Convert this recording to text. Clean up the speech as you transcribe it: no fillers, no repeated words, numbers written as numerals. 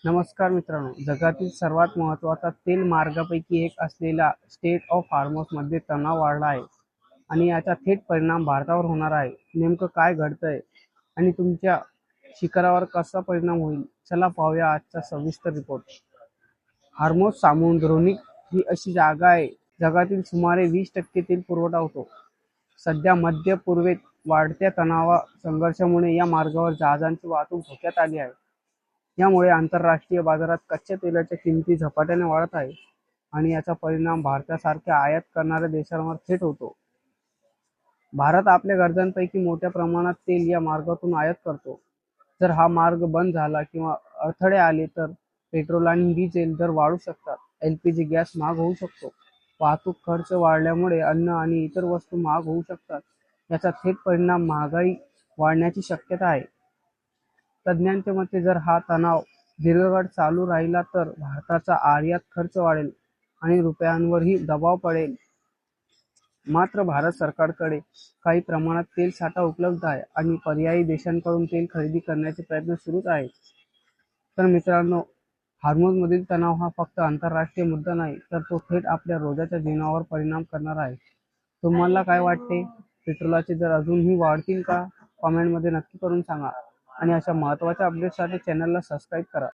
नमस्कार मित्रांनो, जगातील सर्वात महत्त्वाचा तेल मार्गापैकी एक असलेला स्टेट ऑफ हार्मोसमध्ये तणाव वाढला आहे आणि याचा थेट परिणाम भारतावर होणार आहे. नेमकं काय घडतंय आणि तुमच्या शिखरावर कसा परिणाम होईल? चला पाहूया आजचा सविस्तर रिपोर्ट. हार्मोस सामुद्रोनिक ही अशी जागा आहे जगातील सुमारे 20% तेल पुरवठा होतो. सध्या मध्य पूर्वेत वाढत्या तणावा संघर्षामुळे या मार्गावर जहाजांची वाहतूक धोक्यात आली आहे. यामुळे आंतरराष्ट्रीय बाजारात कच्च्या तेलाच्या किमती झपाट्याने वाढत आहे आणि याचा परिणाम भारतासारख्या आयात करणाऱ्या देशांवर थेट होतो. भारत आपल्या गरजांपैकी मोठ्या प्रमाणात तेल या मार्गातून आयात करतो. जर हा मार्ग बंद झाला किंवा अडथळे आले तर पेट्रोल आणि डिझेल दर वाढू शकतात. LPG गॅस महाग होऊ शकतो. वाहतूक खर्च वाढल्यामुळे अन्न आणि इतर वस्तू महाग होऊ शकतात. याचा थेट परिणाम महागाई वाढण्याची शक्यता आहे. तज्ज्ञांच्या मते जर हा तणाव दीर्घकाळ चालू राहिला तर भारताचा आयात खर्च वाढेल आणि रुपयांवरही दबाव पडेल. मात्र भारत सरकारकडे काही प्रमाणात तेल साठा उपलब्ध आहे आणि पर्यायी देशांकडून तेल खरेदी करण्याचे प्रयत्न सुरूच आहेत. तर मित्रांनो, हार्मोजमधील तणाव हा फक्त आंतरराष्ट्रीय मुद्दा नाही, तर तो थेट आपल्या रोजच्या जीवनावर परिणाम करणार आहे. तुम्हाला काय वाटते? पेट्रोलचे दर अजूनही वाढतील का? कमेंटमध्ये नक्की करून सांगा आणि अशा महत्त्वाच्या अपडेट्ससाठी चॅनलला सबस्क्राईब करा.